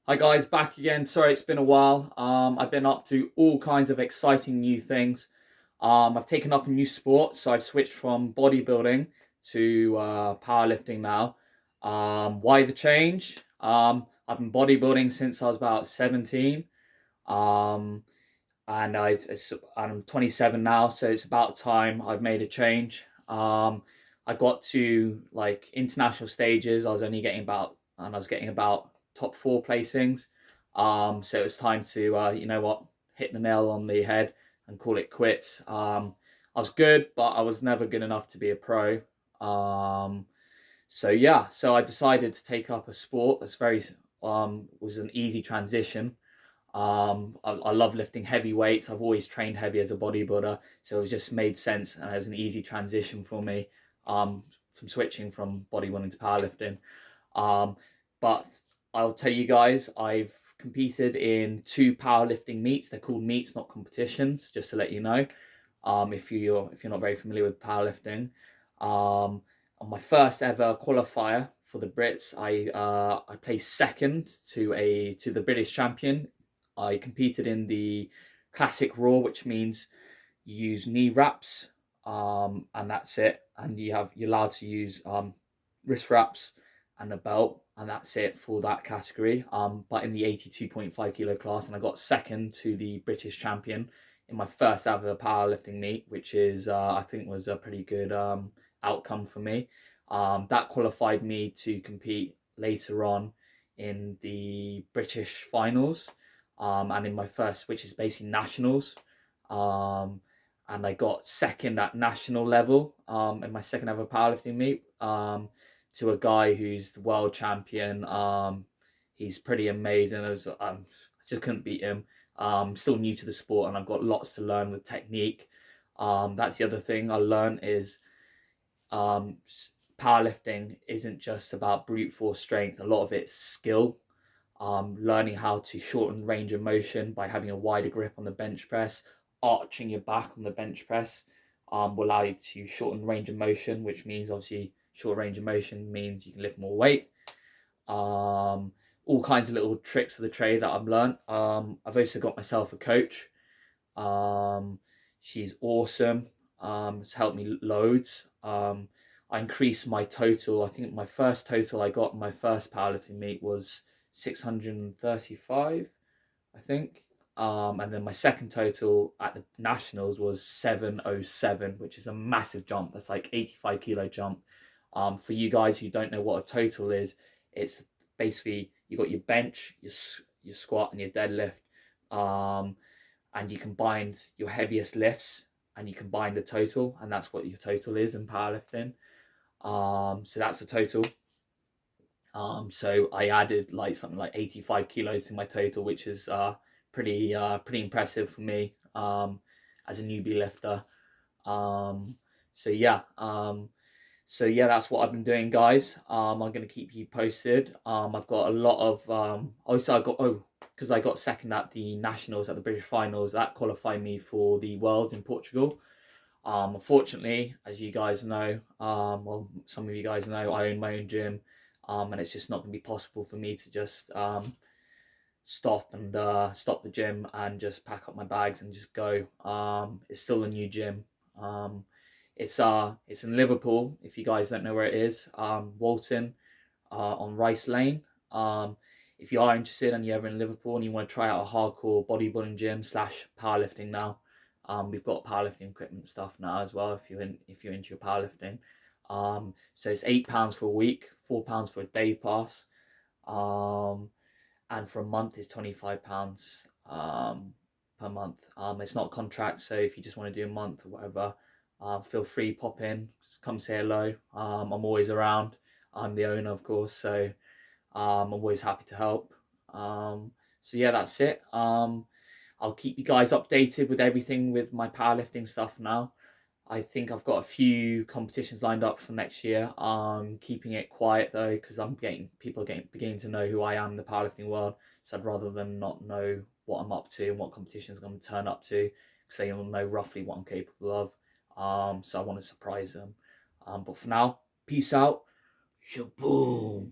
Hi guys, back again. Sorry it's been a while. I've been up to all kinds of exciting new things. I've taken up a new sport, so I've switched from bodybuilding to powerlifting now. Why the change? I've been bodybuilding since I was about 17. Um, I'm 27 now, so it's about time I've made a change. I got to like international stages. I was getting about top four placings. So it was time to, hit the nail on the head and call it quits. I was good, but I was never good enough to be a pro. Um, so I decided to take up a sport that's very was an easy transition. I love lifting heavy weights. I've always trained heavy as a bodybuilder, so it just made sense, and it was an easy transition for me from switching from bodybuilding to powerlifting. Um, but I'll tell you guys, I've competed in two powerlifting meets. They're called meets, not competitions. Just to let you know, if you're not very familiar with powerlifting, on my first ever qualifier for the Brits, I placed second to the British champion. I competed in the classic raw, which means you use knee wraps, and that's it. And you're allowed to use wrist wraps and a belt, and that's it for that category. But in the 82.5 kilo class, and I got second to the British champion in my first ever powerlifting meet, which is I think was a pretty good outcome for me. That qualified me to compete later on in the British finals, and in my first, which is basically nationals. Um, and I got second at national level in my second ever powerlifting meet to a guy who's the world champion. He's pretty amazing. I just couldn't beat him. Still new to the sport, and I've got lots to learn with technique. That's the other thing I learned is um, powerlifting isn't just about brute force strength. A lot of it's skill. Learning how to shorten range of motion by having a wider grip on the bench press, arching your back on the bench press will allow you to shorten range of motion, which means obviously short range of motion means you can lift more weight. All kinds of little tricks of the trade that I've learned. I've also got myself a coach. Um, she's awesome. It's helped me loads. I increased my total. I think my first total I got in my first powerlifting meet was 635, I think. And then my second total at the nationals was 707, which is a massive jump. That's like 85 kilo jump. For you guys who don't know what a total is, it's basically you got your bench, your squat, and your deadlift. Um, and you combine your heaviest lifts and you combine the total, and that's what your total is in powerlifting. So that's the total. So I added like something like 85 kilos to my total, which is pretty impressive for me as a newbie lifter. Um, so yeah, that's what I've been doing, guys. I'm gonna keep you posted. I've got a lot of also I got because I got second at the nationals at the British finals. That qualified me for the Worlds in Portugal. Unfortunately, as you guys know, well, some of you guys know, I own my own gym, and it's just not going to be possible for me to just stop the gym and just pack up my bags and just go. It's still a new gym. Um, it's in Liverpool. If you guys don't know where it is, Walton, on Rice Lane. If you are interested and you're ever in Liverpool and you want to try out a hardcore bodybuilding gym slash powerlifting now, we've got powerlifting equipment stuff now as well. If you're into your powerlifting, so it's £8 for a week, £4 for a day pass, and for a month is £25 per month. It's not a contract, so if you just want to do a month or whatever, feel free pop in, just come say hello. I'm always around. I'm the owner, of course, so I'm always happy to help. So yeah, that's it. I'll keep you guys updated with everything with my powerlifting stuff now. I think I've got a few competitions lined up for next year. I'm keeping it quiet though because people are getting beginning to know who I am in the powerlifting world. So I'd rather them not know what I'm up to and what competitions I'm going to turn up to because they will know roughly what I'm capable of. So I want to surprise them. But for now, peace out. Shaboom.